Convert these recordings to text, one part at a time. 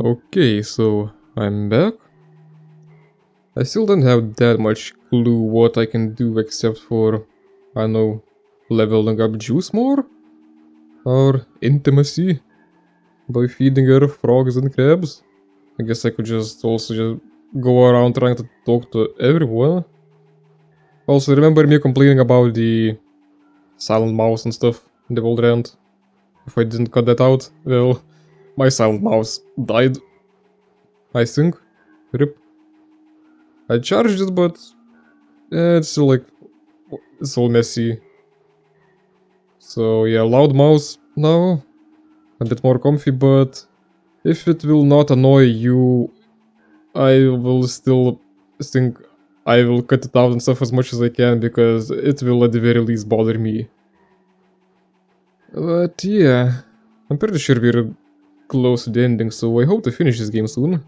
Okay, so I'm back. I still don't have that much clue what I can do except for, I don't know, leveling up juice more? Or intimacy by feeding her frogs and crabs? I guess I could just go around trying to talk to everyone. Also, remember me complaining about the silent mouse and stuff in the old rant? If I didn't cut that out, well, my silent mouse died. I think. RIP. I charged it, but it's still like, it's all messy. So yeah, loud mouse now, a bit more comfy, but if it will not annoy you, I will still think I will cut it out and stuff as much as I can, because it will at the very least bother me. But yeah, I'm pretty sure we're close to the ending, so I hope to finish this game soon.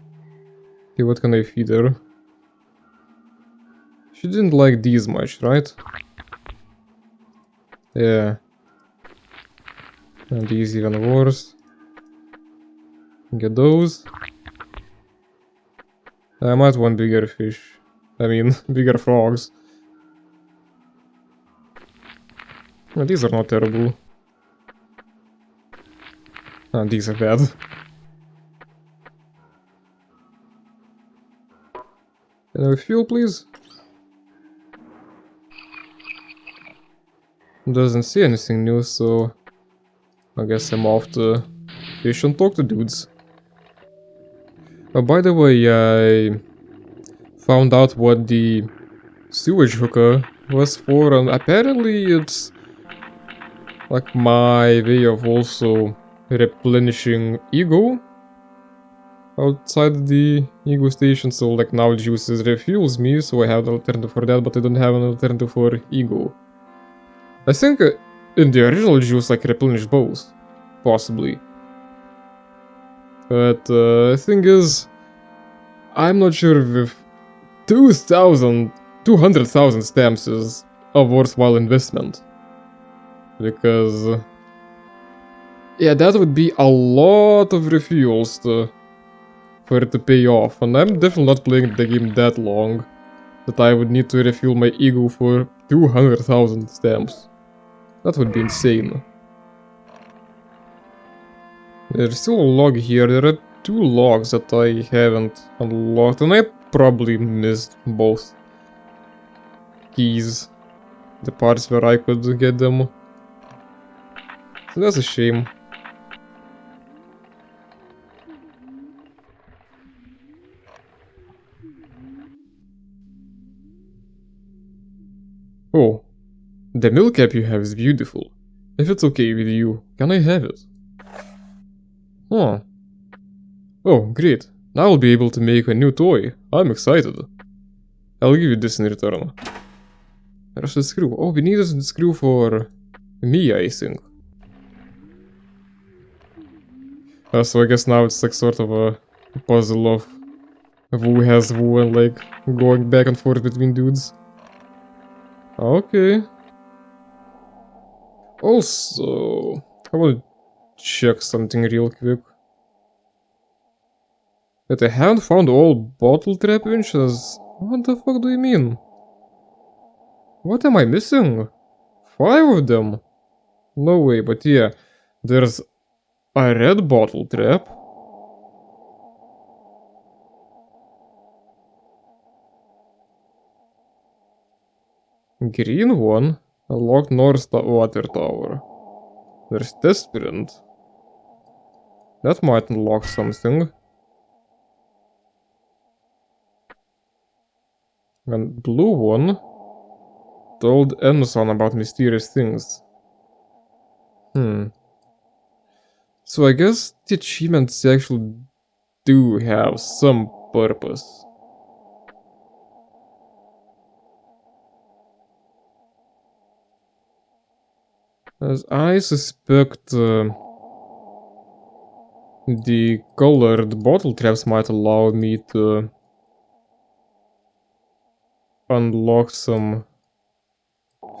Okay, what can I feed her? She didn't like these much, right? Yeah. And these even worse. Get those. I might want bigger fish. I mean, bigger frogs. Oh, these are not terrible. Ah, these are bad. Can I have fuel, please? Doesn't see anything new, so I guess I'm off to fish and talk to dudes. Oh, by the way, I found out what the sewage hooker was for, and apparently it's like my way of also replenishing ego outside the ego station. So like now juices refuels me, so I have an alternative for that, but I don't have an alternative for ego. I think in the original juice like replenished both, possibly. But thing is, I'm not sure if 200,000 stamps is a worthwhile investment. Because yeah, that would be a lot of refuels for it to pay off, and I'm definitely not playing the game that long that I would need to refuel my ego for 200,000 stamps. That would be insane. There's still a log here. There are 2 logs that I haven't unlocked, and I probably missed both keys, the parts where I could get them. So that's a shame. Oh, the milk cap you have is beautiful. If it's okay with you, can I have it? Huh. Oh, great. Now I'll be able to make a new toy. I'm excited. I'll give you this in return. There's a screw. Oh, we need a screw for me, I think. So I guess now it's like sort of a puzzle of who has who and like going back and forth between dudes. Okay. Also, I want to check something real quick. That I haven't found all bottle trap winches. What the fuck do you mean? What am I missing? 5 of them? No way, but yeah, there's a red bottle trap. Green one, a locked north water tower. There's test print. That might unlock something. And blue one told Emerson about mysterious things. So I guess the achievements actually do have some purpose. As I suspect the colored bottle traps might allow me to unlock some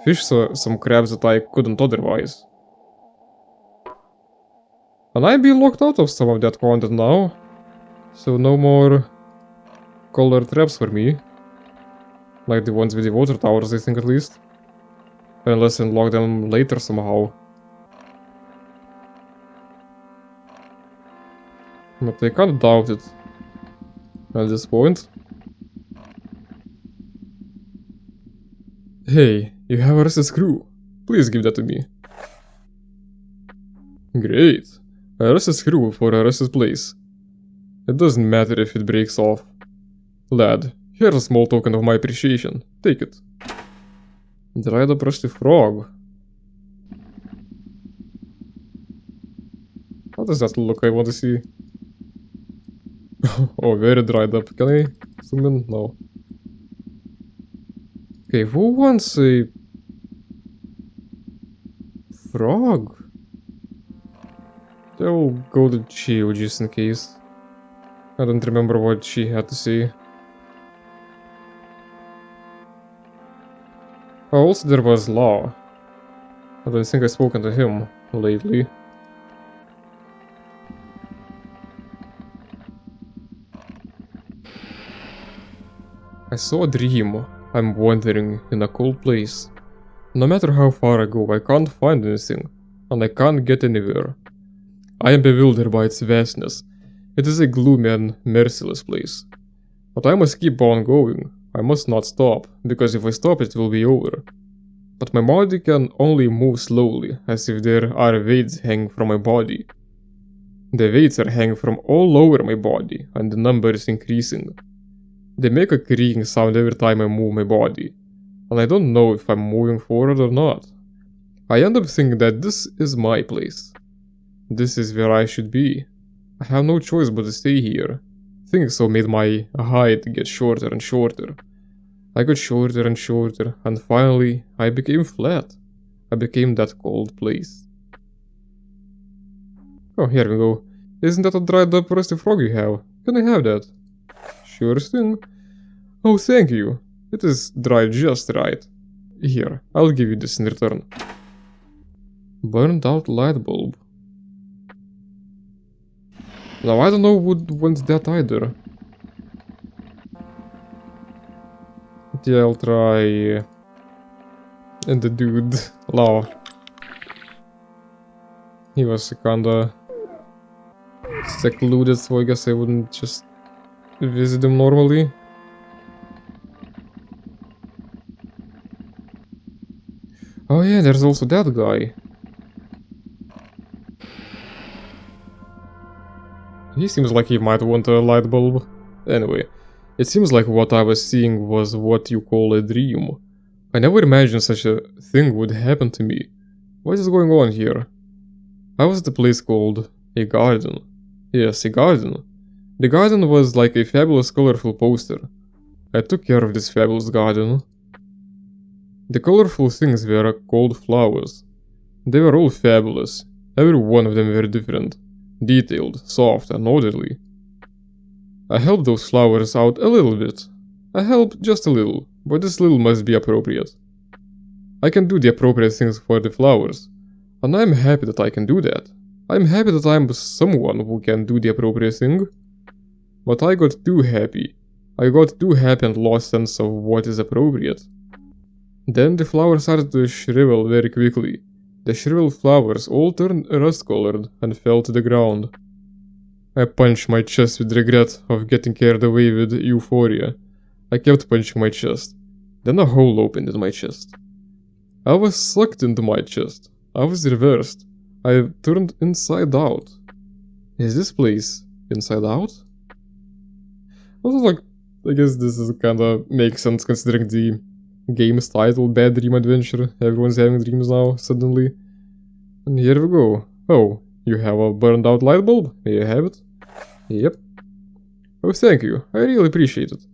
fish, some crabs that I couldn't otherwise. Can I be locked out of some of that content now? So no more color traps for me. Like the ones with the water towers, I think at least. Unless unlock them later somehow. But I can't doubt it at this point. Hey, you have a rusted screw. Please give that to me. Great. A rusted screw for a rusted place. It doesn't matter if it breaks off. Lad, here's a small token of my appreciation. Take it. Dried up rusty frog. How does that look? I want to see. Oh, very dried up. Can I zoom in? No. Okay, who wants a frog? I'll go to Chio just in case. I don't remember what she had to say. Oh, also there was Law. I don't think I've spoken to him lately. I saw a dream. I'm wandering in a cold place. No matter how far I go, I can't find anything, and I can't get anywhere. I am bewildered by its vastness. It is a gloomy and merciless place. But I must keep on going. I must not stop, because if I stop it will be over. But my body can only move slowly, as if there are weights hanging from my body. The weights are hanging from all over my body, and the number is increasing. They make a creaking sound every time I move my body, and I don't know if I'm moving forward or not. I end up thinking that this is my place. This is where I should be. I have no choice but to stay here. Thinking so made my height get shorter and shorter. I got shorter and shorter, and finally I became flat. I became that cold place. Oh, here we go. Isn't that a dried up rusty frog you have? Can I have that? Sure thing. Oh, thank you. It is dried just right. Here, I'll give you this in return. Burned out light bulb. Now I don't know who would want that either. Yeah, I'll try... And the dude, Lao. He was kinda secluded, so I guess I wouldn't just visit him normally. Oh yeah, there's also that guy. He seems like he might want a light bulb. Anyway, it seems like what I was seeing was what you call a dream. I never imagined such a thing would happen to me. What is going on here? I was at a place called a garden. Yes, a garden. The garden was like a fabulous colorful poster. I took care of this fabulous garden. The colorful things were called flowers. They were all fabulous. Every one of them were different. Detailed, soft, and orderly. I helped those flowers out a little bit. I helped just a little, but this little must be appropriate. I can do the appropriate things for the flowers, and I'm happy that I can do that. I'm happy that I'm someone who can do the appropriate thing. But I got too happy. I got too happy and lost sense of what is appropriate. Then the flowers started to shrivel very quickly. The shriveled flowers all turned rust-colored and fell to the ground. I punched my chest with regret of getting carried away with euphoria. I kept punching my chest. Then a hole opened in my chest. I was sucked into my chest. I was reversed. I turned inside out. Is this place inside out? Also, like, I guess this is kinda makes sense considering the game's title, Bad Dream Adventure. Everyone's having dreams now, suddenly. And here we go. Oh, you have a burned out light bulb? May I have it? Yep. Oh, thank you. I really appreciate it.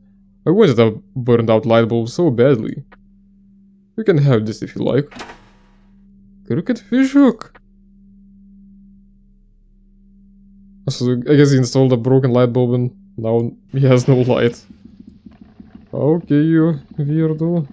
I wanted a burned out light bulb so badly. You can have this if you like. Crooked fish hook. So I guess he installed a broken light bulb and now he has no light. Okay, you weirdo.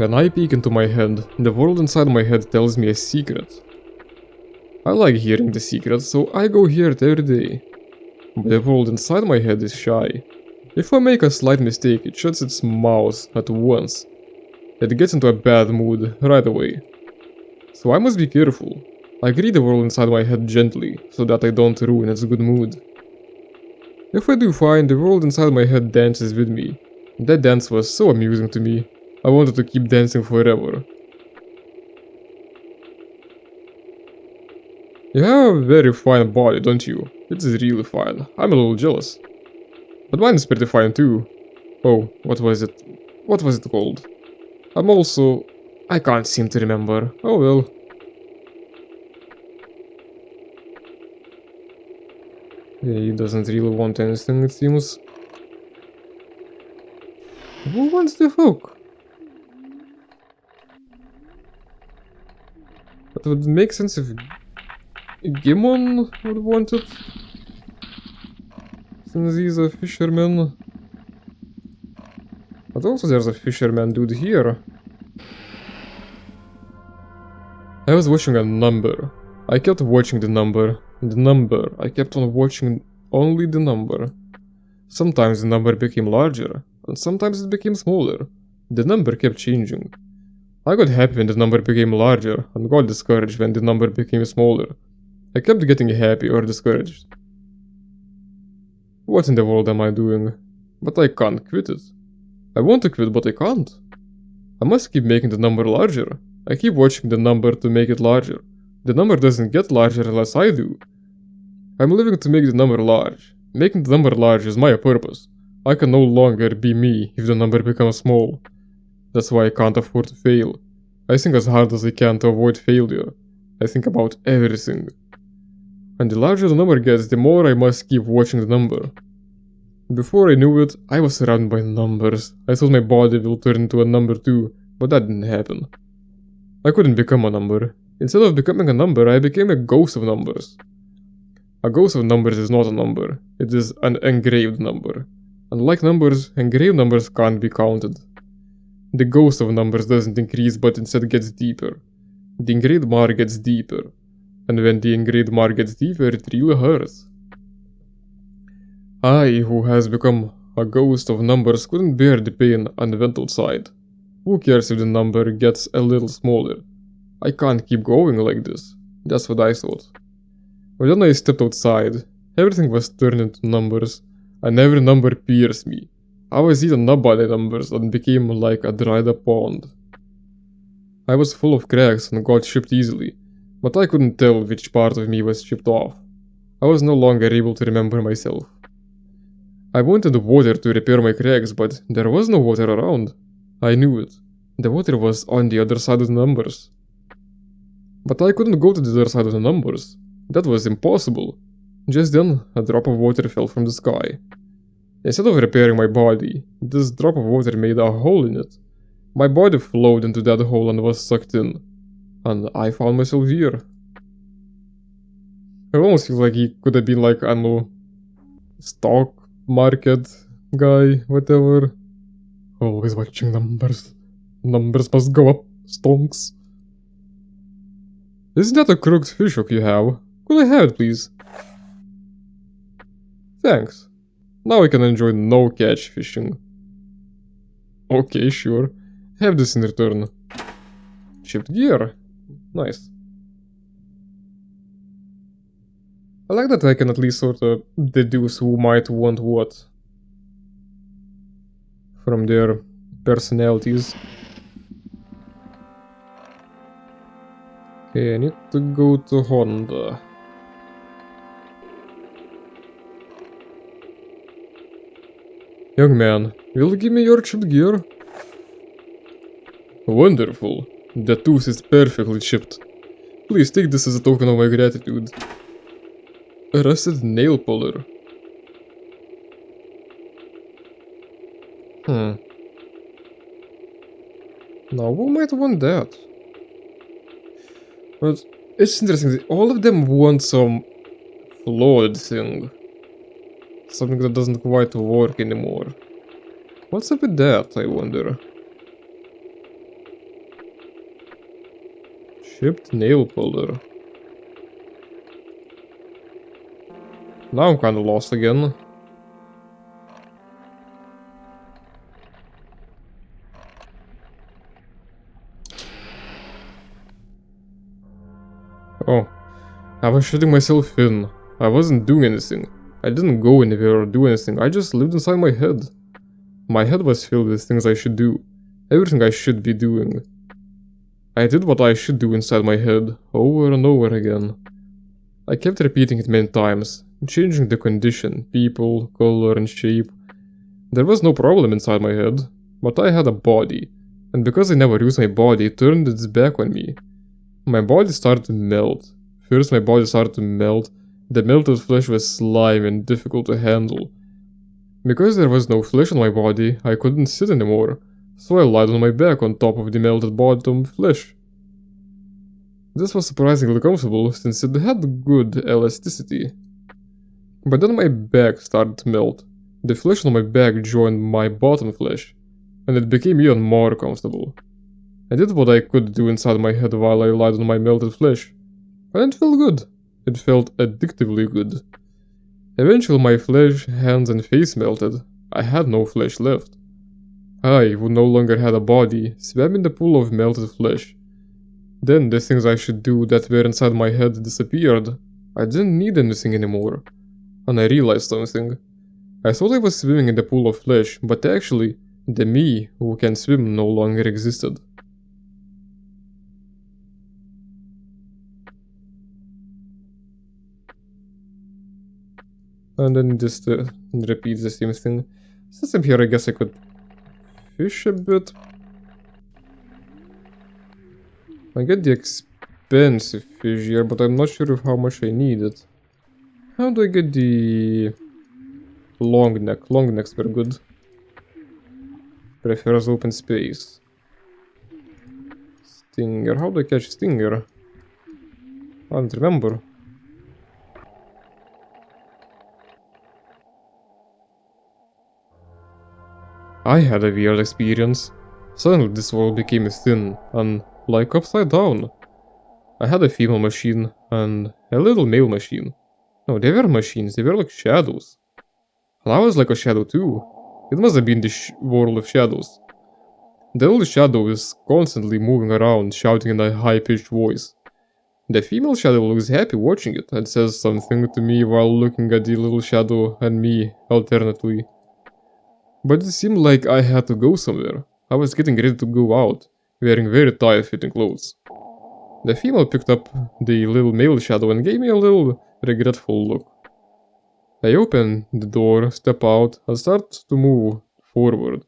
When I peek into my head, the world inside my head tells me a secret. I like hearing the secret, so I go hear it every day. But the world inside my head is shy. If I make a slight mistake, it shuts its mouth at once. It gets into a bad mood right away. So I must be careful. I greet the world inside my head gently, so that I don't ruin its good mood. If I do fine, the world inside my head dances with me. That dance was so amusing to me. I wanted to keep dancing forever. You have a very fine body, don't you? It's really fine. I'm a little jealous. But mine is pretty fine too. Oh, what was it? What was it called? I can't seem to remember. Oh well. Yeah, he doesn't really want anything, it seems. Who wants the hook? That would make sense if Gimon would want it. Since he's a fisherman. But also there's a fisherman dude here. I was watching a number. I kept watching the number. I kept on watching only the number. Sometimes the number became larger, and sometimes it became smaller. The number kept changing. I got happy when the number became larger, and got discouraged when the number became smaller. I kept getting happy or discouraged. What in the world am I doing? But I can't quit it. I want to quit, but I can't. I must keep making the number larger. I keep watching the number to make it larger. The number doesn't get larger unless I do. I'm living to make the number large. Making the number large is my purpose. I can no longer be me if the number becomes small. That's why I can't afford to fail. I think as hard as I can to avoid failure. I think about everything. And the larger the number gets, the more I must keep watching the number. Before I knew it, I was surrounded by numbers. I thought my body will turn into a number too, but that didn't happen. I couldn't become a number. Instead of becoming a number, I became a ghost of numbers. A ghost of numbers is not a number, it is an engraved number. Unlike numbers, engraved numbers can't be counted. The ghost of numbers doesn't increase but instead gets deeper. The engraved mark gets deeper. And when the engraved mark gets deeper, it really hurts. I, who has become a ghost of numbers, couldn't bear the pain and went outside. Who cares if the number gets a little smaller? I can't keep going like this. That's what I thought. But then I stepped outside. Everything was turned into numbers, and every number pierced me. I was eaten up by the numbers and became like a dried up pond. I was full of cracks and got chipped easily, but I couldn't tell which part of me was chipped off. I was no longer able to remember myself. I wanted water to repair my cracks, but there was no water around. I knew it. The water was on the other side of the numbers. But I couldn't go to the other side of the numbers. That was impossible. Just then, a drop of water fell from the sky. Instead of repairing my body, this drop of water made a hole in it. My body flowed into that hole and was sucked in. And I found myself here. I almost feel like he could have been like, I don't know, stock market guy, whatever. Always watching numbers. Numbers must go up, stonks. Isn't that a crooked fish hook you have? Could I have it, please? Thanks. Now I can enjoy no-catch fishing. Okay, sure. Have this in return. Chipped gear. Nice. I like that I can at least sort of deduce who might want what from their personalities. Okay, I need to go to Honda. Young man, will you give me your chipped gear? Wonderful. The tooth is perfectly chipped. Please take this as a token of my gratitude. A rusted nail puller. Now who might want that? But it's interesting that all of them want some flawed thing. Something that doesn't quite work anymore. What's up with that, I wonder? Chipped nail polish. Now I'm kinda lost again. Oh, I was shutting myself in. I wasn't doing anything. I didn't go anywhere or do anything, I just lived inside my head. My head was filled with things I should do. Everything I should be doing. I did what I should do inside my head, over and over again. I kept repeating it many times, changing the condition, people, color and shape. There was no problem inside my head, but I had a body, and because I never used my body, it turned its back on me. My body started to melt. First my body started to melt, the melted flesh was slimy and difficult to handle. Because there was no flesh on my body, I couldn't sit anymore, so I lied on my back on top of the melted bottom flesh. This was surprisingly comfortable, since it had good elasticity. But then my back started to melt. The flesh on my back joined my bottom flesh, and it became even more comfortable. I did what I could do inside my head while I lied on my melted flesh, and it felt good. It felt addictively good. Eventually my flesh, hands and face melted. I had no flesh left. I, who no longer had a body, swam in the pool of melted flesh. Then the things I should do that were inside my head disappeared. I didn't need anything anymore. And I realized something. I thought I was swimming in the pool of flesh, but actually, the me who can swim no longer existed. And then just repeat the same thing. Since I'm here, I guess I could fish a bit. I get the expensive fish here, but I'm not sure of how much I need it. How do I get the long neck? Long necks were good. Prefers open space. Stinger. How do I catch stinger? I don't remember. I had a weird experience. Suddenly this world became thin and like upside down. I had a female machine and a little male machine. No, they were machines, they were like shadows. And I was like a shadow too. It must have been the world of shadows. The little shadow is constantly moving around, shouting in a high-pitched voice. The female shadow looks happy watching it and says something to me while looking at the little shadow and me alternately. But it seemed like I had to go somewhere. I was getting ready to go out, wearing very tight-fitting clothes. The female picked up the little male shadow and gave me a little regretful look. I open the door, step out, and start to move forward.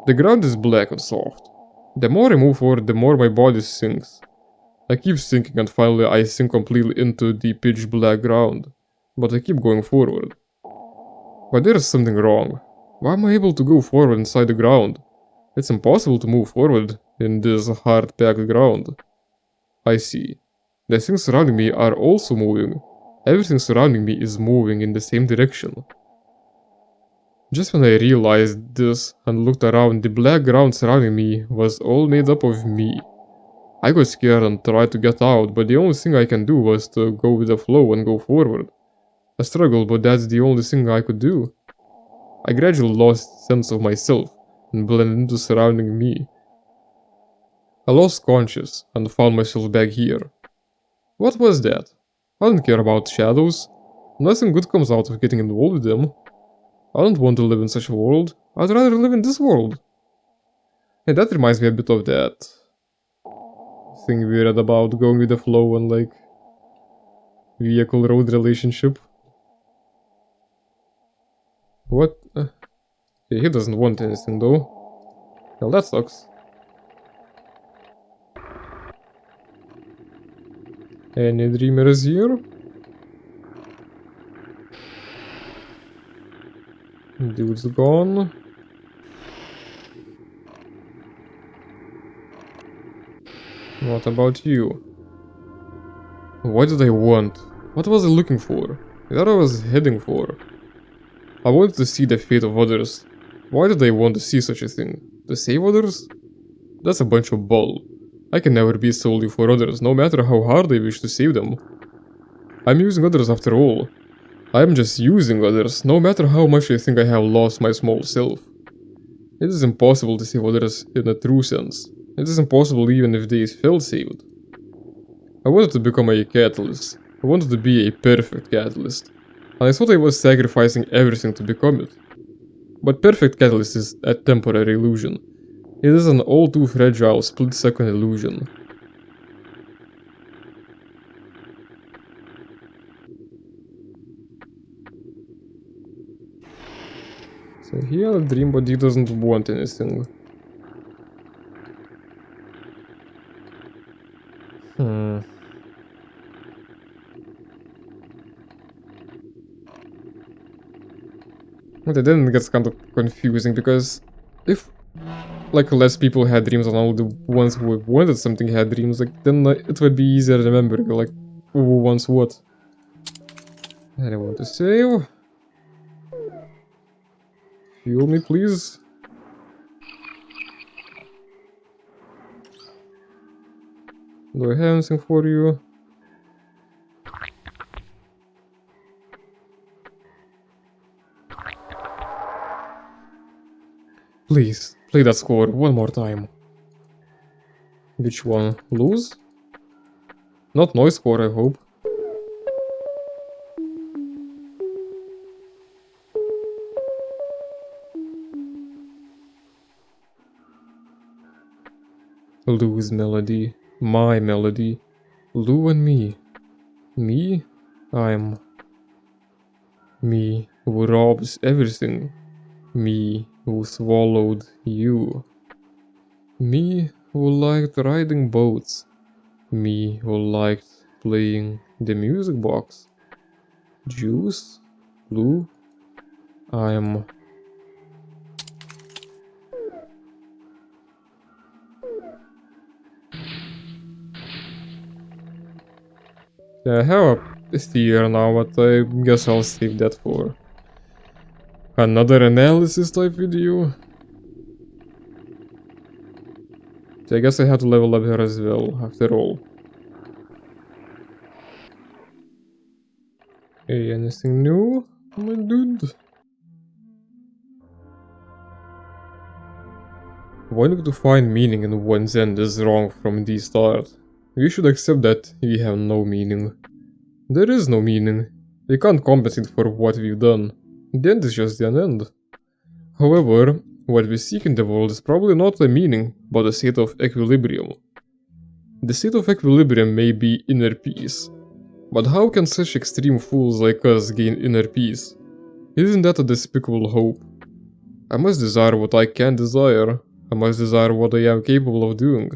The ground is black and soft. The more I move forward, the more my body sinks. I keep sinking and finally I sink completely into the pitch black ground. But I keep going forward. But there is something wrong. Why am I able to go forward inside the ground? It's impossible to move forward in this hard-packed ground. I see. The things surrounding me are also moving. Everything surrounding me is moving in the same direction. Just when I realized this and looked around, the black ground surrounding me was all made up of me. I got scared and tried to get out, but the only thing I can do was to go with the flow and go forward. I struggled, but that's the only thing I could do. I gradually lost sense of myself and blended into surrounding me. I lost conscious and found myself back here. What was that? I don't care about shadows. Nothing good comes out of getting involved with them. I don't want to live in such a world. I'd rather live in this world. And that reminds me a bit of that thing we read about going with the flow and like vehicle road relationship. What? Yeah, he doesn't want anything though. Well, that sucks. Any dreamers here? Dude's gone. What about you? What did I want? What was I looking for? Where I was heading for? I wanted to see the fate of others. Why did I want to see such a thing? To save others? That's a bunch of bull. I can never be solely for others, no matter how hard I wish to save them. I'm using others after all. I'm just using others, no matter how much I think I have lost my small self. It is impossible to save others in a true sense. It is impossible even if they felt saved. I wanted to become a catalyst. I wanted to be a perfect catalyst. And I thought I was sacrificing everything to become it. But perfect catalyst is a temporary illusion. It is an all too fragile split-second illusion. So here the dream body doesn't want anything. But then it gets kind of confusing because if like less people had dreams and all the ones who wanted something had dreams, like then it would be easier to remember like who wants what. And I want to save. Heal me, please. Do I have anything for you? Please, play that score one more time. Which one? Lose? Not noise score, I hope. Lou's melody. My melody. Lou and me. Me? I'm... me who robs everything. Me who swallowed you. Me who liked riding boats. Me who liked playing the music box. Juice? Lou? I'm... I have a theory now, but I guess I'll save that for another analysis type video. So I guess I have to level up here as well, after all. Hey, anything new, my dude? Wanting to find meaning in one's end is wrong from the start. We should accept that we have no meaning. There is no meaning. We can't compensate for what we've done. The end is just an end. However, what we seek in the world is probably not a meaning, but a state of equilibrium. The state of equilibrium may be inner peace. But how can such extreme fools like us gain inner peace? Isn't that a despicable hope? I must desire what I can desire. I must desire what I am capable of doing.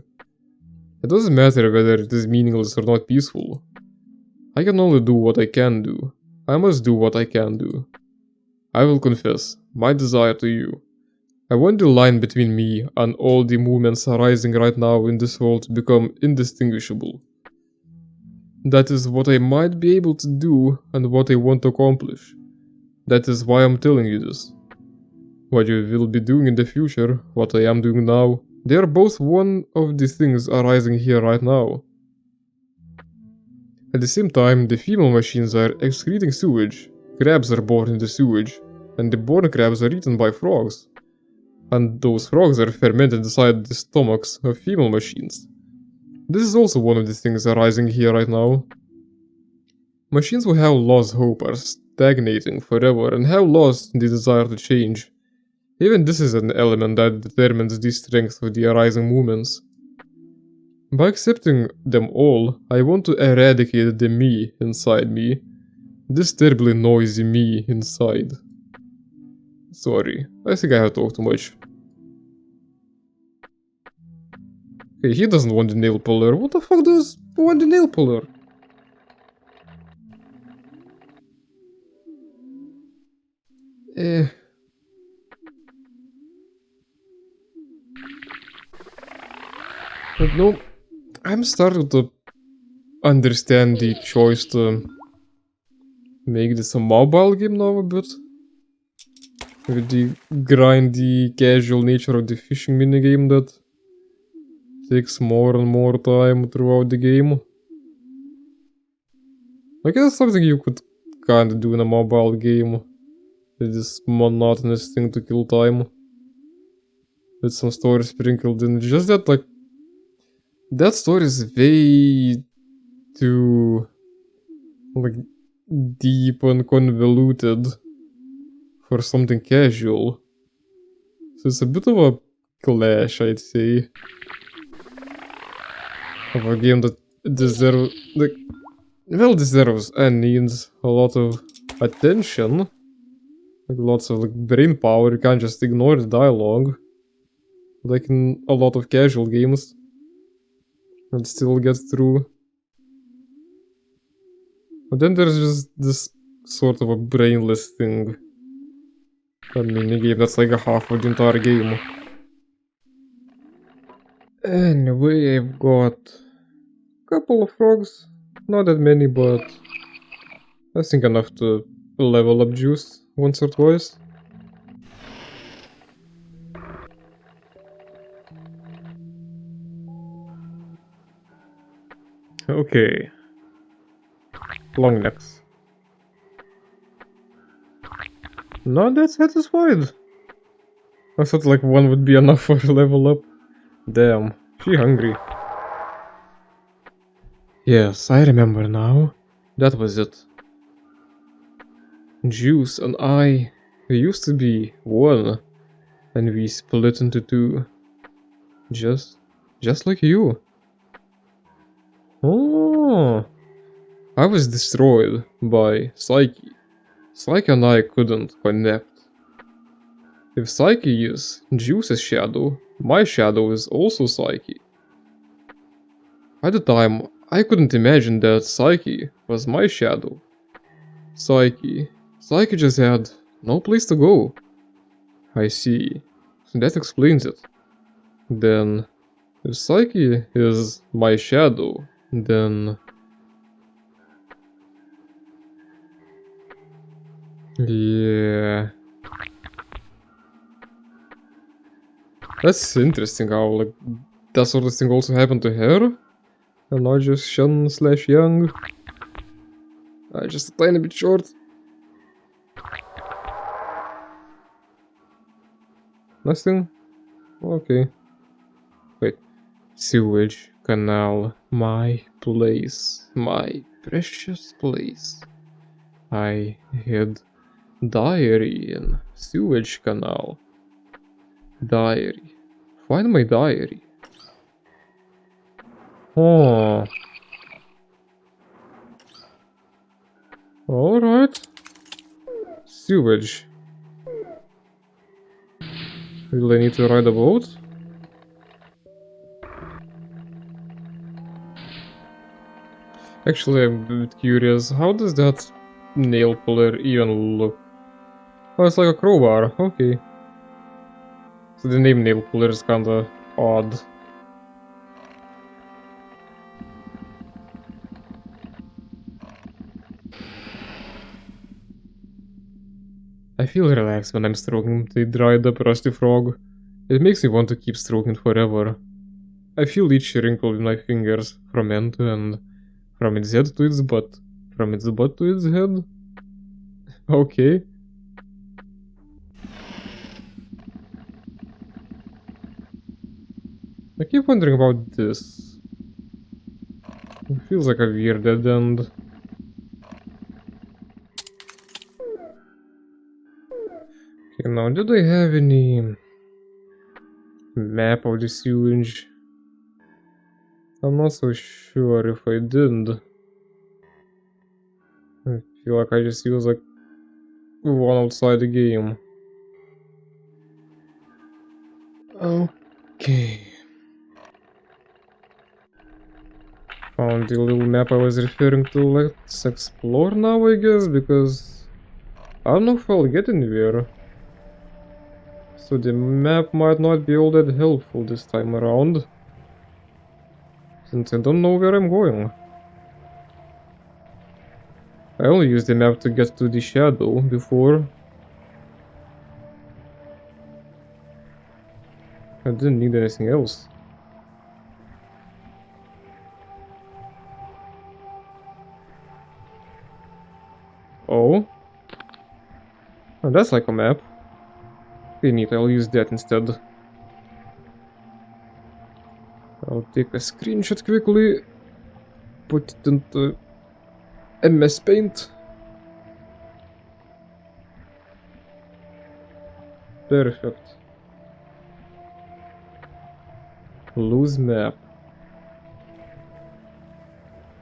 It doesn't matter whether it is meaningless or not peaceful. I can only do what I can do. I must do what I can do. I will confess my desire to you. I want the line between me and all the movements arising right now in this world to become indistinguishable. That is what I might be able to do and what I want to accomplish. That is why I'm telling you this. What you will be doing in the future, what I am doing now, they are both one of the things arising here right now. At the same time, the female machines are excreting sewage, crabs are born in the sewage, and the born crabs are eaten by frogs. And those frogs are fermented inside the stomachs of female machines. This is also one of the things arising here right now. Machines who have lost hope are stagnating forever and have lost the desire to change. Even this is an element that determines the strength of the arising movements. By accepting them all, I want to eradicate the me inside me. This terribly noisy me inside. Sorry, I think I have talked too much. Okay, he doesn't want the nail puller. What the fuck does want the nail puller? But no, I'm starting to understand the choice to make this a mobile game now a bit. With the grindy, casual nature of the fishing minigame that takes more and more time throughout the game. I guess something you could kinda do in a mobile game. It's this monotonous thing to kill time. With some story sprinkled in. Just that, like, that story is way too, like, deep and convoluted for something casual. So it's a bit of a clash, I'd say, of a game that deserves, like, well deserves and needs a lot of attention. Like, lots of, like, brain power. You can't just ignore the dialogue, like in a lot of casual games, and still get through. But then there's just this sort of a brainless thing. A minigame that's like a half of the entire game. Anyway, I've got a couple of frogs. Not that many, but I think enough to level up juice once or twice. Okay. Long necks. Not that satisfied. I thought like one would be enough for a level up. Damn, she hungry. Yes, I remember now. That was it. Juice and I, we used to be one, and we split into two. Just like you. Oh, I was destroyed by Psyche. Psyche and I couldn't connect. If Psyche is Juice's shadow, my shadow is also Psyche. At the time, I couldn't imagine that Psyche was my shadow. Psyche just had no place to go. I see. That explains it. Then, if Psyche is my shadow, then... yeah... That's interesting how, like, that sort of thing also happened to her. And not just Shun / Young. Just a tiny bit short. Nothing? Okay. Wait. Sewage canal. My place. My precious place. I had diary in sewage canal. Diary. Find my diary. Oh. Alright. Sewage. Will I need to ride a boat? Actually, I'm a bit curious. How does that nail puller even look? Oh, it's like a crowbar. Okay. So the name nail puller is kinda odd. I feel relaxed when I'm stroking the dried up rusty frog. It makes me want to keep stroking forever. I feel each wrinkle with my fingers, from end to end. From its head to its butt. From its butt to its head. Okay. I keep wondering about this. It feels like a weird dead end. Okay, now did I have any map of the sewage? I'm not so sure if I did. I feel like I just used like one outside the game. Okay. Found the little map I was referring to. Let's explore now, I guess, because I don't know if I'll get anywhere. So the map might not be all that helpful this time around, since I don't know where I'm going. I only used the map to get to the shadow before. I didn't need anything else. That's like a map. Okay, neat, I'll use that instead. I'll take a screenshot quickly, put it into MS Paint. Perfect. Lose map.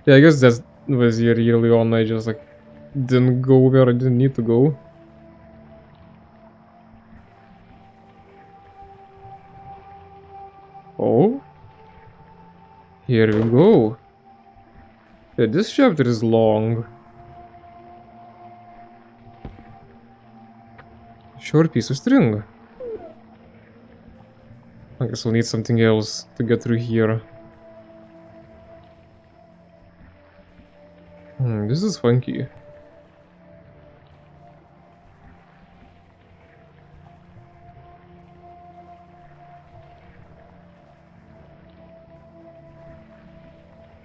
Yeah, I guess that was here early on, I just like didn't go where I didn't need to go. Oh? Here we go. Yeah, this chapter is long. Short piece of string. I guess we'll need something else to get through here. This is funky.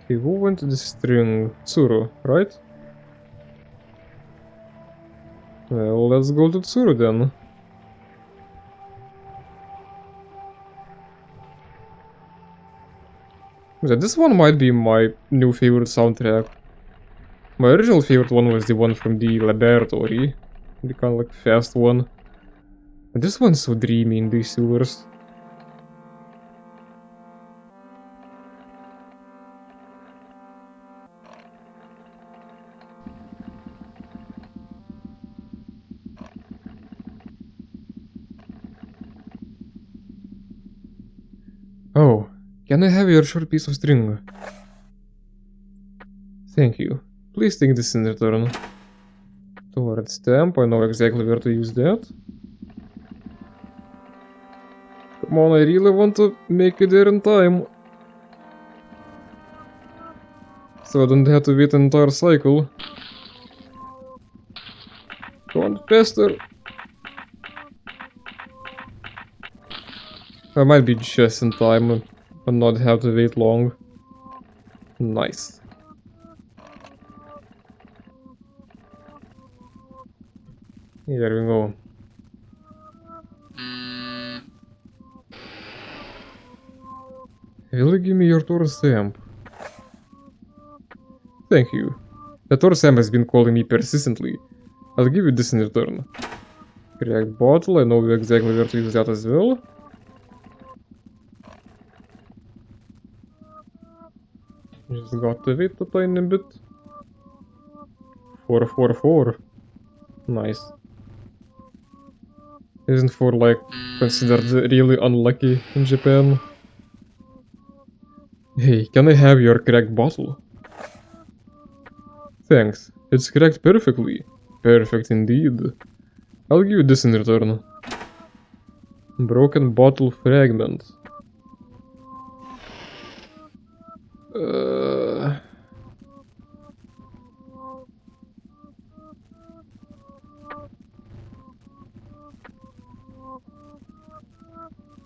Okay, who went to the string? Tsuru, right? Well, let's go to Tsuru then. Yeah, this one might be my new favorite soundtrack. My original favorite one was the one from the laboratory. The kind of like fast one. And this one's so dreamy in these sewers. Oh, can I have your short piece of string? Thank you. Please take this in return. Toward stamp, I know exactly where to use that. Come on, I really want to make it there in time. So I don't have to wait an entire cycle. Come on, faster! I might be just in time and not have to wait long. Nice. There we go. Will you give me your Toro stamp? Thank you. The Toro stamp has been calling me persistently. I'll give you this in return. Correct bottle, I know exactly where to use that as well. Just got to wait a tiny bit. 444. Nice. Isn't 4 like considered really unlucky in Japan? Hey, can I have your cracked bottle? Thanks. It's cracked perfectly. Perfect indeed. I'll give you this in return. Broken bottle fragment.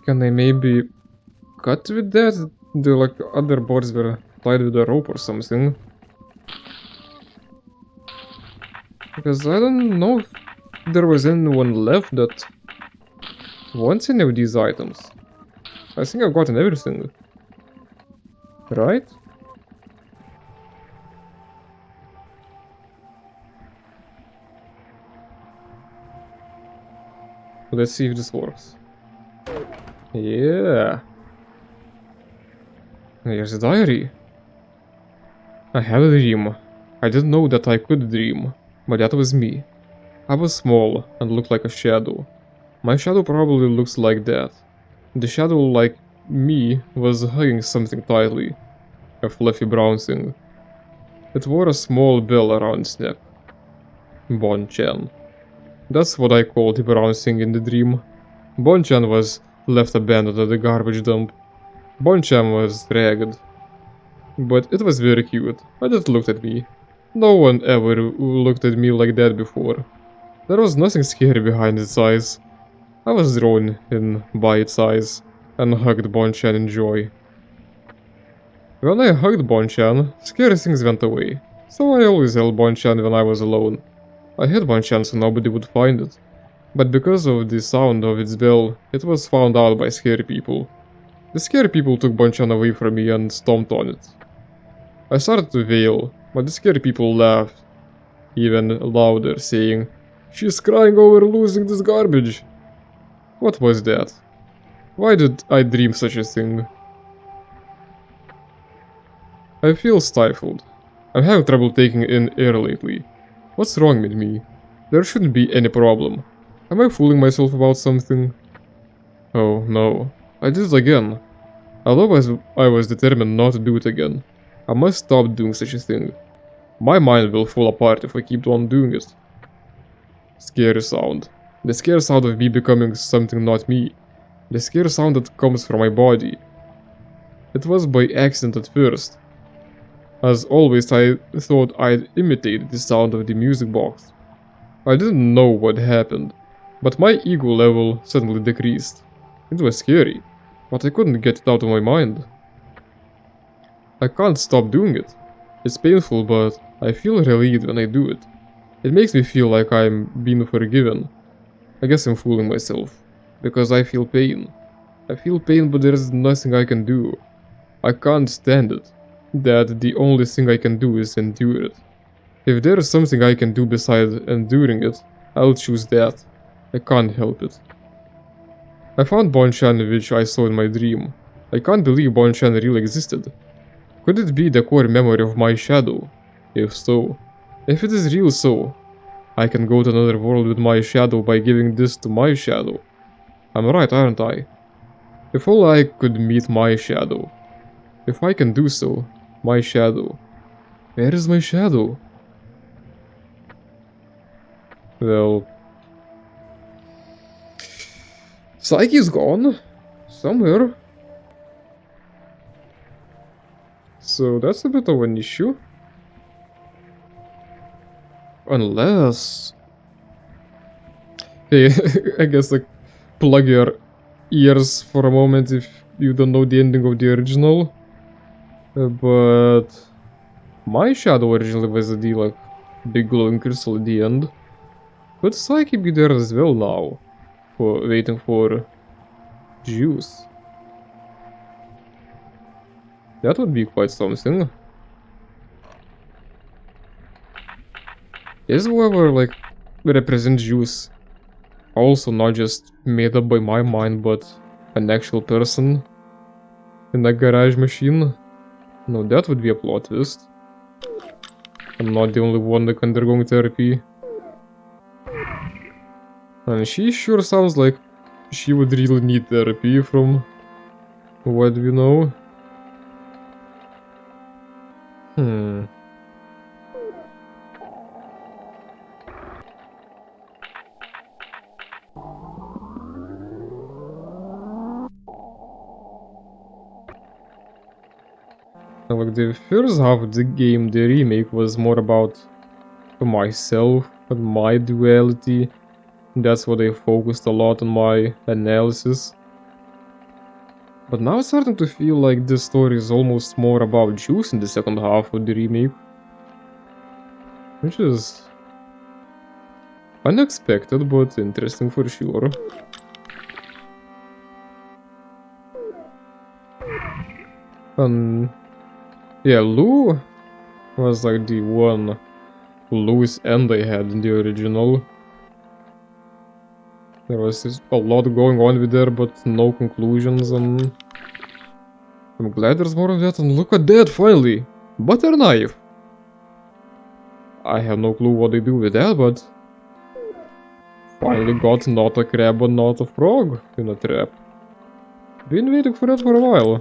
Can I maybe cut with that? Do like other boards were tied with a rope or something? Because I don't know if there was anyone left that wants any of these items. I think I've gotten everything. Right? Let's see if this works. Yeah. Here's a diary. I had a dream. I didn't know that I could dream, but that was me. I was small and looked like a shadow. My shadow probably looks like that. The shadow, like me, was hugging something tightly. A fluffy brown thing. It wore a small bell around its neck. Bon-chan. That's what I called the brown thing in the dream. Bon-chan was left abandoned at the garbage dump. Bon-chan was ragged. But it was very cute, and it looked at me. No one ever looked at me like that before. There was nothing scary behind its eyes. I was drawn in by its eyes, and hugged Bon-chan in joy. When I hugged Bon-chan, scary things went away, so I always held Bon-chan when I was alone. I hid Bon-chan so nobody would find it. But because of the sound of its bell, it was found out by scary people. The scary people took Bonchan away from me and stomped on it. I started to wail, but the scary people laughed even louder, saying, "She's crying over losing this garbage." What was that? Why did I dream such a thing? I feel stifled. I'm having trouble taking in air lately. What's wrong with me? There shouldn't be any problem. Am I fooling myself about something? Oh no, I did it again. Although I was determined not to do it again, I must stop doing such a thing. My mind will fall apart if I keep on doing it. Scary sound. The scary sound of me becoming something not me. The scary sound that comes from my body. It was by accident at first. As always, I thought I'd imitated the sound of the music box. I didn't know what happened, but my ego level suddenly decreased. It was scary, but I couldn't get it out of my mind. I can't stop doing it. It's painful, but I feel relieved when I do it. It makes me feel like I'm being forgiven. I guess I'm fooling myself, because I feel pain. I feel pain, but there's nothing I can do. I can't stand it. That the only thing I can do is endure it. If there is something I can do besides enduring it, I'll choose that. I can't help it. I found Bonchan, which I saw in my dream. I can't believe Bonchan really existed. Could it be the core memory of my shadow? If so, if it is real so, I can go to another world with my shadow by giving this to my shadow. I'm right, aren't I? If only I could meet my shadow. If I can do so, my shadow. Where is my shadow? Well... Psyche's gone. Somewhere. So that's a bit of an issue. Unless... Hey, I guess like plug your ears for a moment if you don't know the ending of the original. But my shadow originally was the like big glowing crystal at the end. Could Psyche be there as well now? For waiting for juice. That would be quite something. Is whoever like represents juice also not just made up by my mind, but an actual person in a garage machine? No, that would be a plot twist. I'm not the only one like undergoing therapy. And she sure sounds like she would really need therapy from what we know. Like the first half of the game, the remake, was more about myself and my duality. That's what I focused a lot on my analysis. But now it's starting to feel like this story is almost more about Juice in the second half of the remake. Which is unexpected, but interesting for sure. Yeah, Lou was like the one loose end I had in the original. There was a lot going on with there, but no conclusions, and I'm glad there's more of that. And look at that, finally! Butter knife! I have no clue what they do with that, but finally got not a crab but not a frog in a trap. Been waiting for that for a while.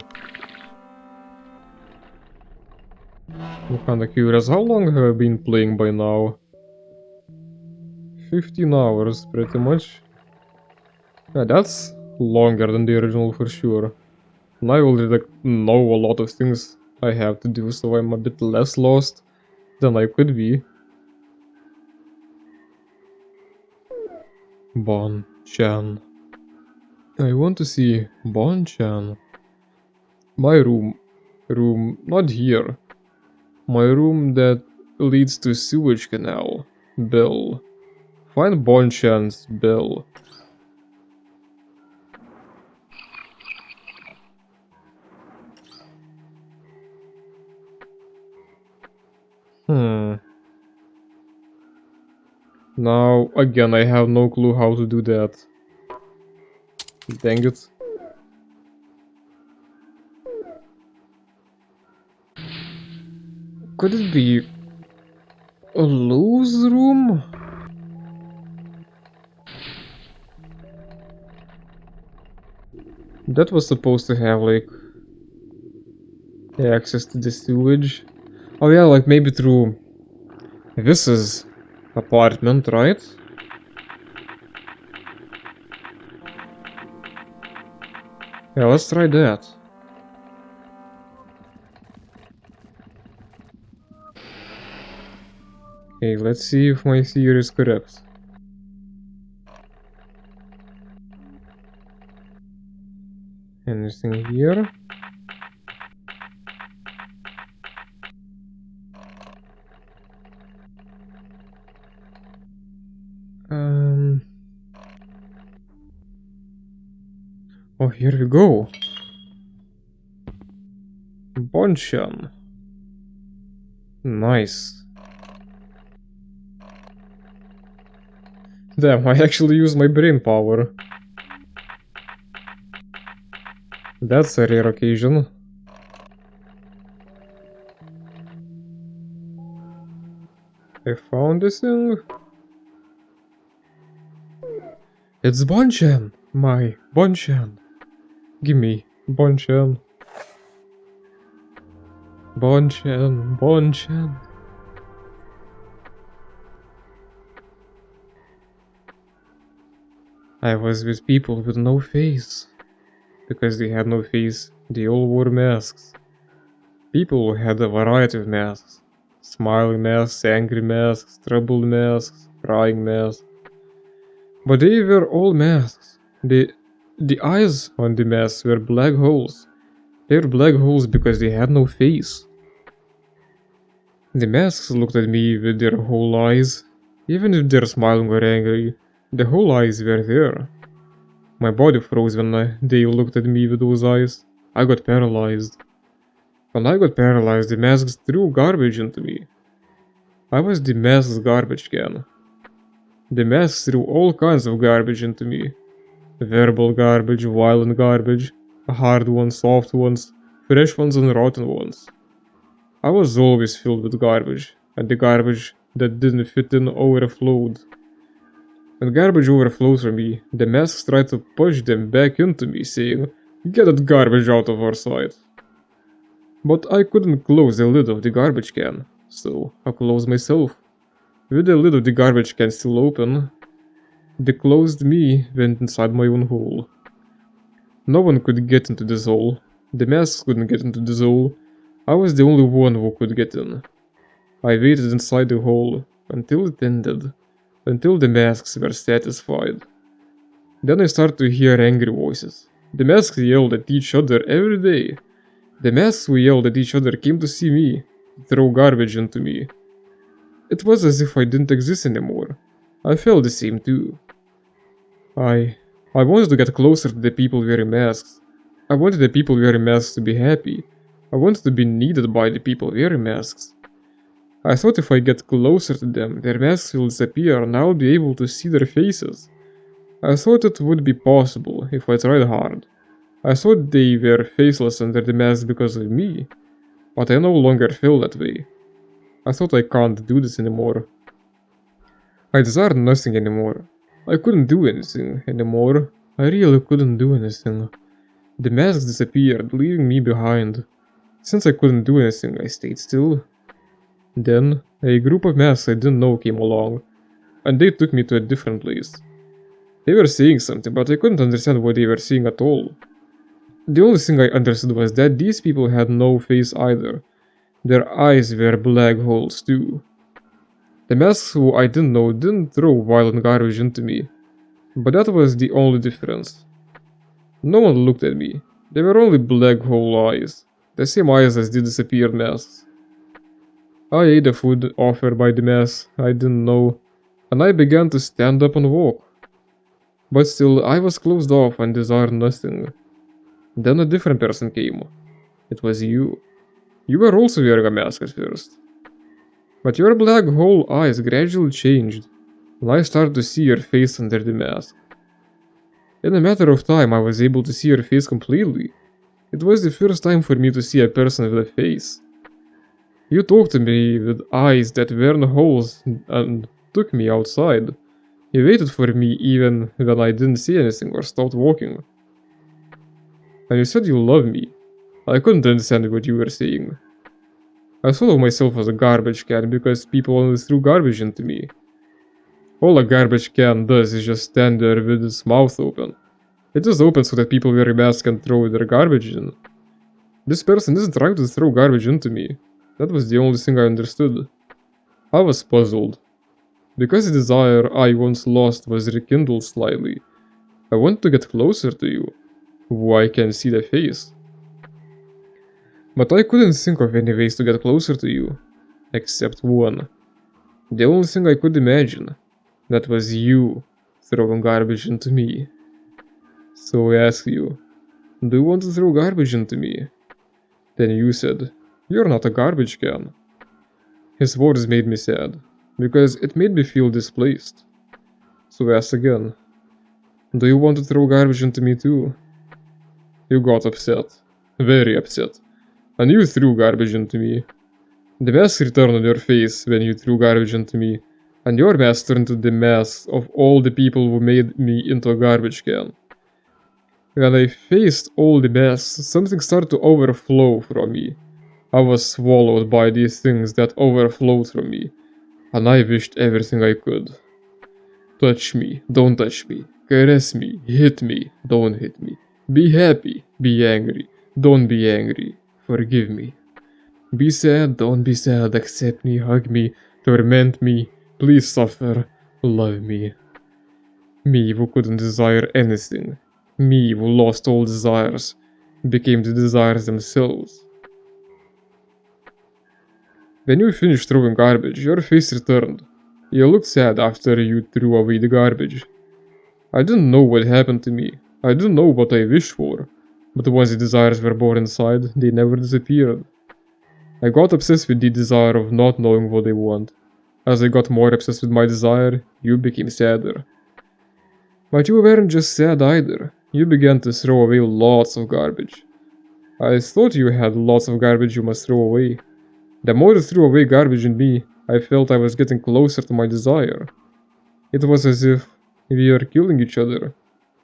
I'm kinda curious, how long have I been playing by now? 15 hours, pretty much. Yeah, that's longer than the original for sure. And I already like, know a lot of things I have to do, so I'm a bit less lost than I could be. Bon-chan. I want to see Bon-chan. My room. Not here. My room that leads to sewage canal. Bell. Find Bonchan's bell. Now, again, I have no clue how to do that. Dang it. Could it be a loose room? That was supposed to have, like, access to the sewage. Oh yeah, like maybe through... This is apartment, right? Yeah, let's try that. Okay, let's see if my theory is correct. Anything here? Oh, here we go. Bonchan. Nice. Damn, I actually used my brain power. That's a rare occasion. I found this thing. It's Bonchan! My Bonchan! Gimme Bonchan. Bonchan, Bonchan. I was with people with no face. Because they had no face, they all wore masks. People had a variety of masks. Smiling masks, angry masks, troubled masks, crying masks. But they were all masks. The eyes on the masks were black holes. They were black holes because they had no face. The masks looked at me with their whole eyes. Even if they're smiling or angry, the whole eyes were there. My body froze when they looked at me with those eyes. I got paralyzed. When I got paralyzed, the masks threw garbage into me. I was the mask's garbage can. The masks threw all kinds of garbage into me. Verbal garbage, violent garbage, hard ones, soft ones, fresh ones and rotten ones. I was always filled with garbage, and the garbage that didn't fit in overflowed. When garbage overflows from me, the masks try to push them back into me, saying, "Get that garbage out of our sight." But I couldn't close the lid of the garbage can, so I closed myself. With the lid of the garbage can still open, the closed me went inside my own hole. No one could get into this hole. The masks couldn't get into this hole. I was the only one who could get in. I waited inside the hole until it ended, until the masks were satisfied. Then I started to hear angry voices. The masks yelled at each other every day. The masks who yelled at each other came to see me, throw garbage into me. It was as if I didn't exist anymore. I felt the same too. I wanted to get closer to the people wearing masks. I wanted the people wearing masks to be happy. I wanted to be needed by the people wearing masks. I thought if I get closer to them, their masks will disappear and I'll be able to see their faces. I thought it would be possible if I tried hard. I thought they were faceless under the mask because of me, but I no longer feel that way. I thought I can't do this anymore. I desired nothing anymore. I couldn't do anything anymore. I really couldn't do anything. The masks disappeared, leaving me behind. Since I couldn't do anything, I stayed still. Then, a group of masks I didn't know came along, and they took me to a different place. They were saying something, but I couldn't understand what they were saying at all. The only thing I understood was that these people had no face either. Their eyes were black holes too. The masks who I didn't know didn't throw violent garbage into me, but that was the only difference. No one looked at me. They were only black hole eyes, the same eyes as the disappeared masks. I ate the food offered by the masks I didn't know. and I began to stand up and walk. But still, I was closed off and desired nothing. Then a different person came. It was you. You were also wearing a mask at first. But your black hole eyes gradually changed, and I started to see your face under the mask. In a matter of time, I was able to see your face completely. It was the first time for me to see a person with a face. You talked to me with eyes that weren't holes and took me outside. You waited for me even when I didn't see anything or stopped walking. And you said you loved me. I couldn't understand what you were saying. I thought of myself as a garbage can because people only threw garbage into me. All a garbage can does is just stand there with its mouth open. It is open so that people wearing masks can throw their garbage in. This person isn't trying to throw garbage into me. That was the only thing I understood. I was puzzled. Because the desire I once lost was rekindled slightly, I want to get closer to you, who I can see the face. But I couldn't think of any ways to get closer to you, except one. The only thing I could imagine, that was you throwing garbage into me. So I asked you, do you want to throw garbage into me? Then you said, you're not a garbage can. His words made me sad, because it made me feel displaced. So I asked again, do you want to throw garbage into me too? You got upset, very upset, and you threw garbage into me. The mask returned on your face when you threw garbage into me, and your mask turned into the masks of all the people who made me into a garbage can. When I faced all the masks, something started to overflow from me. I was swallowed by these things that overflowed from me, and I wished everything I could. Touch me, don't touch me. Caress me, hit me, don't hit me. Be happy, be angry, don't be angry. Forgive me. Be sad, don't be sad, accept me, hug me, torment me, please suffer, love me. Me who couldn't desire anything. Me who lost all desires, became the desires themselves. When you finished throwing garbage, your face returned. You looked sad after you threw away the garbage. I didn't know what happened to me. I didn't know what I wished for. But once the desires were born inside, they never disappeared. I got obsessed with the desire of not knowing what I want. As I got more obsessed with my desire, you became sadder. But you weren't just sad either. You began to throw away lots of garbage. I thought you had lots of garbage you must throw away. The more you threw away garbage in me, I felt I was getting closer to my desire. It was as if we were killing each other.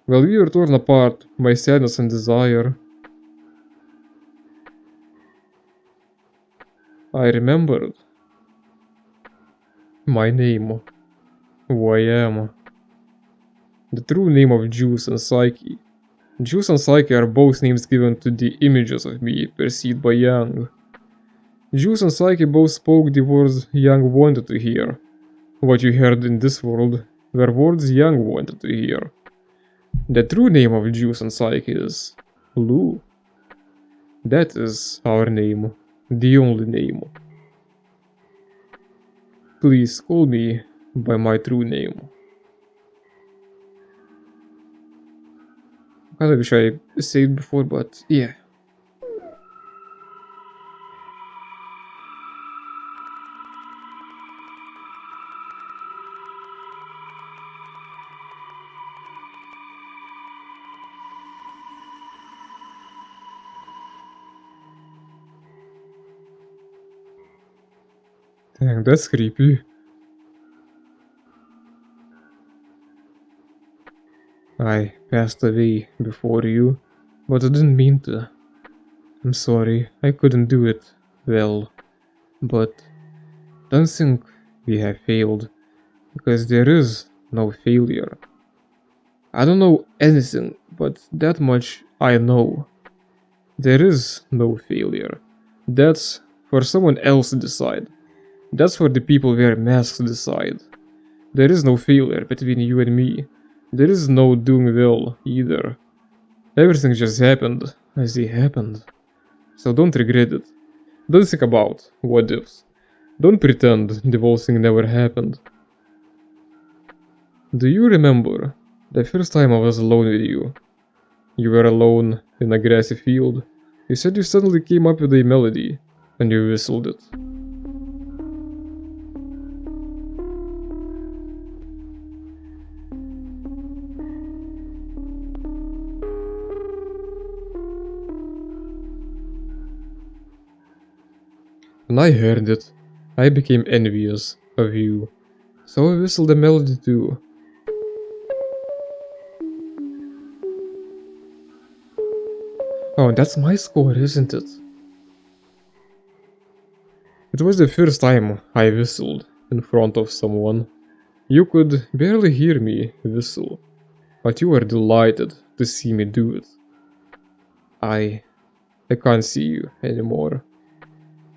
While we were torn apart, my sadness and desire. I remembered. My name. Who I am. The true name of Juice and Psyche. Juice and Psyche are both names given to the images of me perceived by Yang. Juice and Psyche both spoke the words Yang wanted to hear. What you heard in this world were words Yang wanted to hear. The true name of Juice and Psyche is Lu. That is our name, the only name. Please call me by my true name. I wish I said it before, but yeah. Dang, that's creepy. I passed away before you, but I didn't mean to. I'm sorry, I couldn't do it well. But don't think we have failed, because there is no failure. I don't know anything, but that much I know. There is no failure. That's for someone else to decide. That's for the people wearing masks to decide. There is no failure between you and me. There is no doing well either. Everything just happened as it happened. So don't regret it. Don't think about what ifs. Don't pretend the whole thing never happened. Do you remember the first time I was alone with you? You were alone in a grassy field. You said you suddenly came up with a melody, and you whistled it. When I heard it, I became envious of you, so I whistled the melody too. Oh, that's my score, isn't it? It was the first time I whistled in front of someone. You could barely hear me whistle, but you were delighted to see me do it. I can't see you anymore,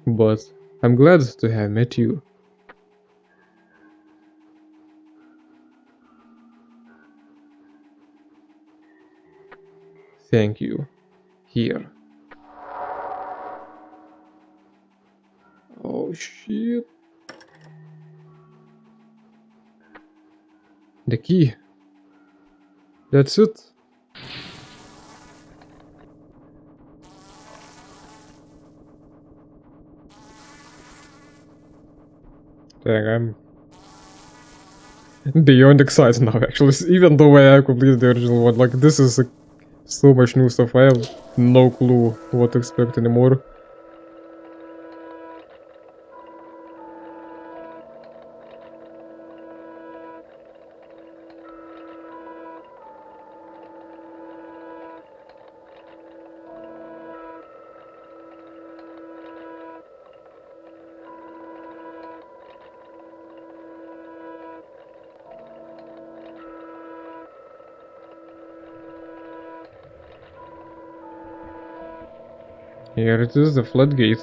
but I'm glad to have met you. Thank you. Here. Oh shit. The key. That's it. Dang, I'm beyond excited now actually, even though I have completed the original one. Like, this is so much new stuff, I have no clue what to expect anymore. Here it is, the floodgate.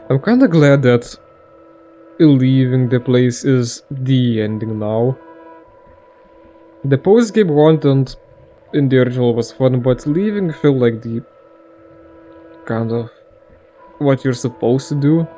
I'm kinda glad that leaving the place is the ending now. The post-game content in the original was fun, but leaving felt like the kind of what you're supposed to do.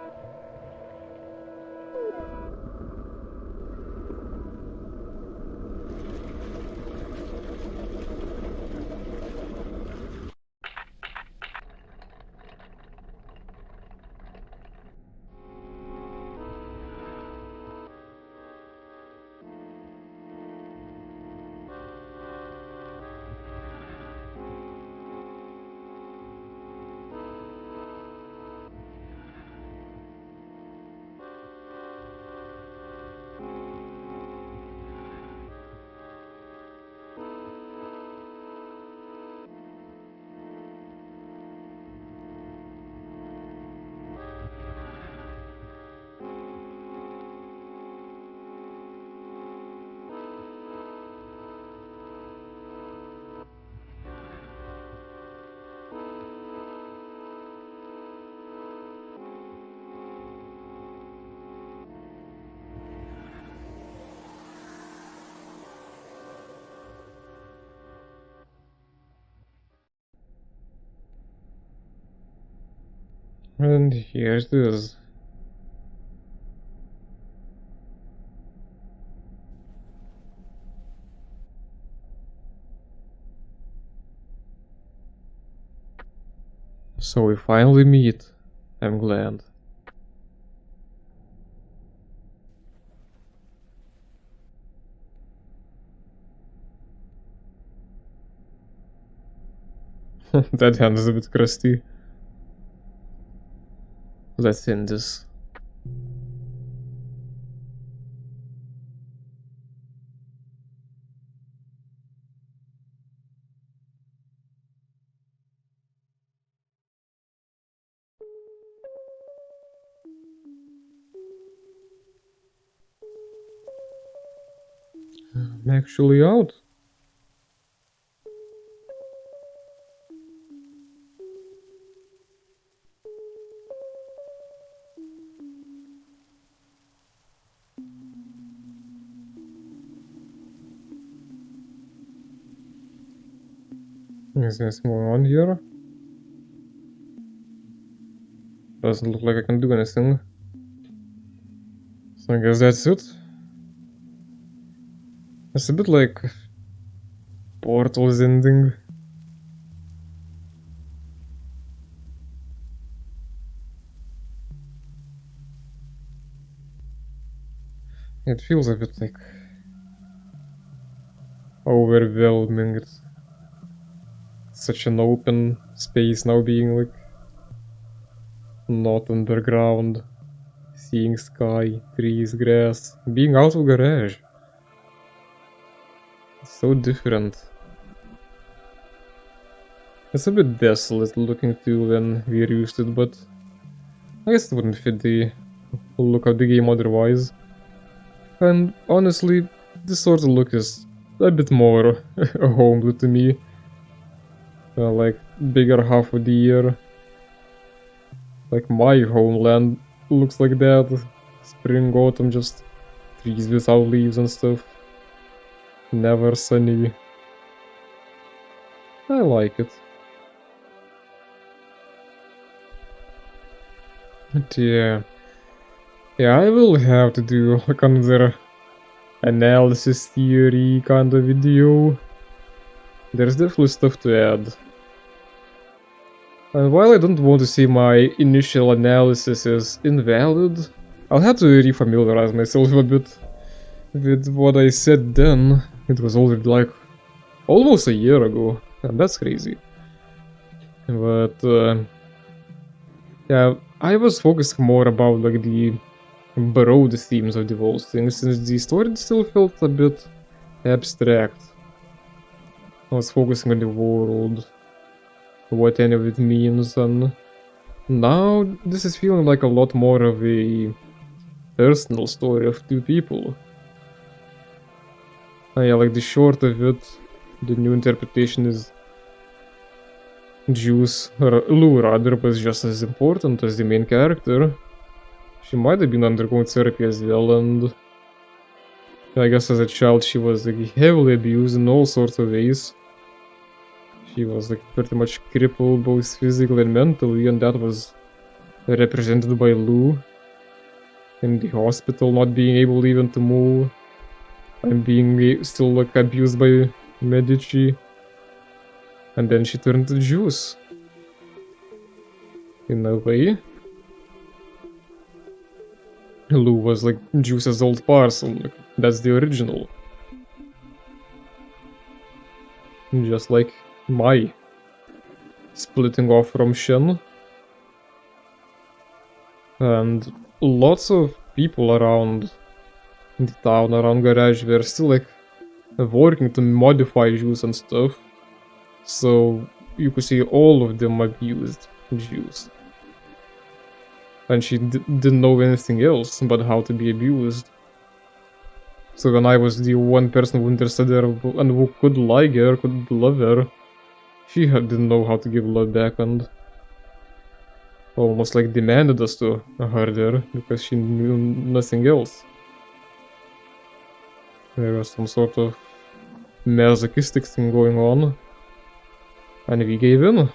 And here it is. So we finally meet. I'm glad. That hand is a bit crusty. Let's end this. I'm actually out. Is there more on here? Doesn't look like I can do anything. So I guess that's it. It's a bit like Portal's ending. It feels a bit like overwhelming. It's such an open space now, being like not underground, seeing sky, trees, grass, being out of garage. It's so different. It's a bit desolate looking too when we're used to it, but I guess it wouldn't fit the look of the game otherwise. And honestly, this sort of look is a bit more homely to me. Like, bigger half of the year. Like, my homeland looks like that. Spring, autumn, just trees without leaves and stuff. Never sunny. I like it. But yeah. Yeah, I will have to do like another analysis theory kind of video. There's definitely stuff to add. And while I don't want to see my initial analysis as invalid, I'll have to refamiliarize myself a bit with what I said then. It was already like almost a year ago, and that's crazy. But yeah, I was focusing more about like the broad themes of the whole thing, since the story still felt a bit abstract. I was focusing on the world, what any of it means, and now this is feeling like a lot more of a personal story of two people. And yeah, like the short of it, the new interpretation is Juice, or Lou rather, was just as important as the main character. She might have been undergoing therapy as well, and I guess as a child she was like heavily abused in all sorts of ways. She was like pretty much crippled both physically and mentally, and that was represented by Lou in the hospital, not being able even to move, and being still like abused by Medici. And then she turned to Juice. In a way. Lou was like Juice's old parcel, like, that's the original. Just like Mai splitting off from Shen. And lots of people around the town, around Garage, were still like working to modify Juice and stuff. So you could see all of them abused Juice. And she didn't know anything else but how to be abused. So when I was the one person who understood her and who could like her, could love her, she didn't know how to give love back and almost like demanded us to hurt her because she knew nothing else. There was some sort of masochistic thing going on. And we gave in.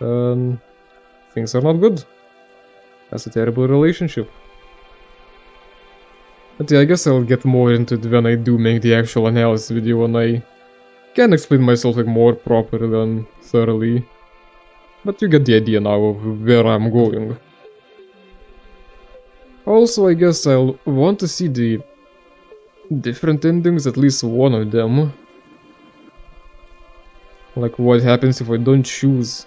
And things are not good. That's a terrible relationship. But yeah, I guess I'll get more into it when I do make the actual analysis video, and I can explain myself like more properly and thoroughly. But you get the idea now of where I'm going. Also, I guess I'll want to see the different endings, at least one of them. Like, what happens if I don't choose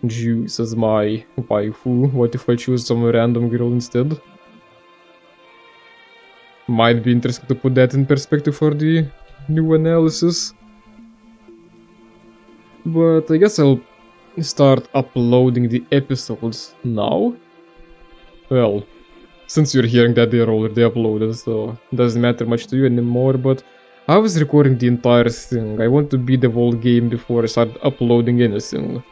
Juice as my waifu? What if I choose some random girl instead? Might be interesting to put that in perspective for the new analysis. But I guess I'll start uploading the episodes now. Well, since you're hearing that they're already uploaded, so it doesn't matter much to you anymore, but I was recording the entire thing. I want to beat the whole game before I start uploading anything.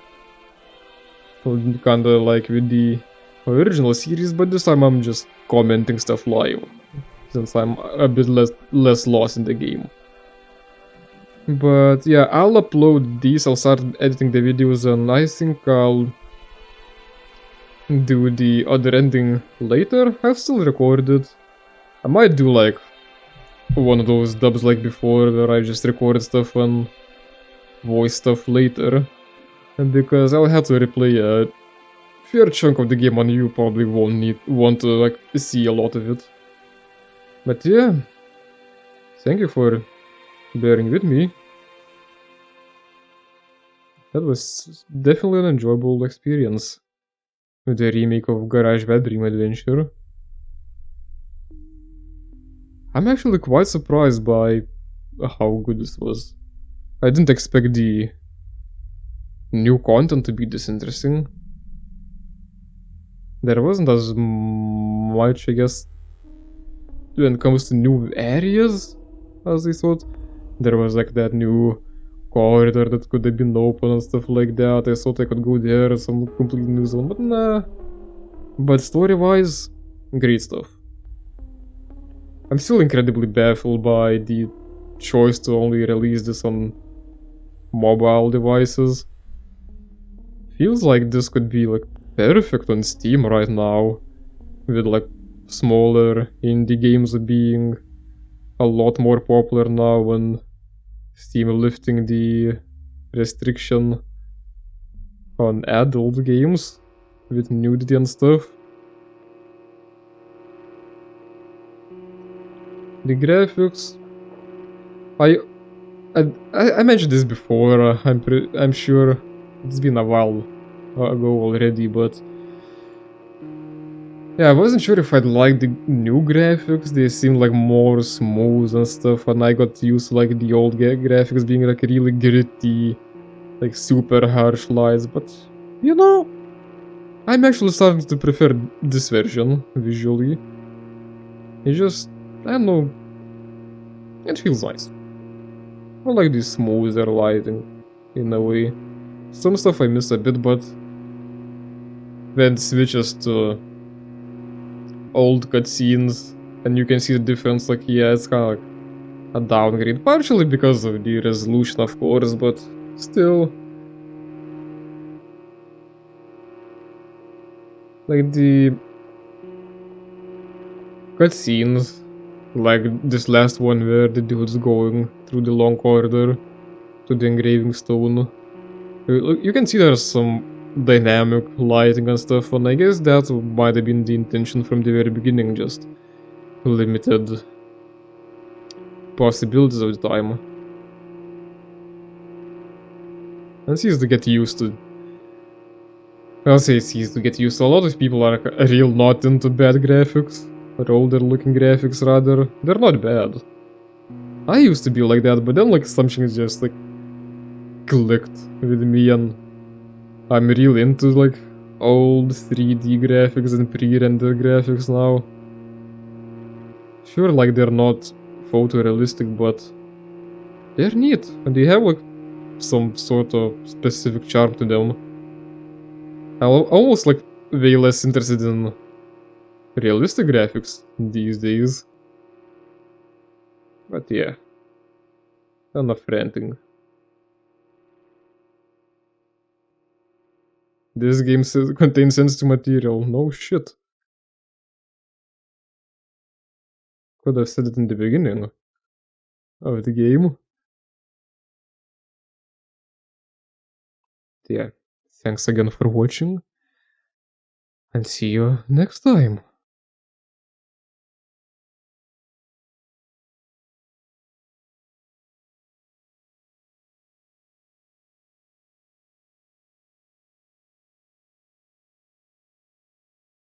Kinda like with the original series, but this time I'm just commenting stuff live, since I'm a bit less lost in the game. But yeah, I'll upload these, I'll start editing the videos, and I think I'll do the other ending later. I've still recorded. I might do like one of those dubs like before, where I just record stuff and voice stuff later. And because I'll have to replay a fair chunk of the game and you probably want to like see a lot of it. But yeah, thank you for bearing with me. That was definitely an enjoyable experience with the remake of Garage Bad Dream Adventure. I'm actually quite surprised by how good this was. I didn't expect the new content to be this interesting. There wasn't as much, I guess, when it comes to new areas as I thought. There was like that new corridor that could have been open and stuff like that. I thought I could go there, some completely new zone, but nah. But story-wise, great stuff. I'm still incredibly baffled by the choice to only release this on mobile devices. Feels like this could be like perfect on Steam right now, with like smaller indie games being a lot more popular now and Steam lifting the restriction on adult games with nudity and stuff. The graphics, I I mentioned this before. I'm sure it's been a while ago already, but yeah, I wasn't sure if I'd like the new graphics. They seemed like more smooth and stuff, and I got used to like the old graphics being like really gritty, like super harsh lights. But you know, I'm actually starting to prefer this version visually. It just, I don't know, it feels nice. I like this smoother lighting in a way. Some stuff I miss a bit, but when it switches to old cutscenes and you can see the difference, like, yeah, it's kind of like a downgrade. Partially because of the resolution, of course, but still. Like the cutscenes, like this last one where the dude's going through the long corridor to the engraving stone. You can see there's some dynamic lighting and stuff, and I guess that might have been the intention from the very beginning, just limited possibilities of the time. And it's easy to get used to. I'll say it's easy to get used to. A lot of people are real not into bad graphics, or older looking graphics rather. They're not bad. I used to be like that, but then like something just like clicked with me and I'm really into like old 3D graphics and pre-rendered graphics now. Sure, like they're not photorealistic, but they're neat and they have like some sort of specific charm to them. I'm almost like way less interested in realistic graphics these days. But yeah, enough ranting. This game contains sensitive material. No shit. Could have said it in the beginning of the game. Yeah, thanks again for watching, and see you next time.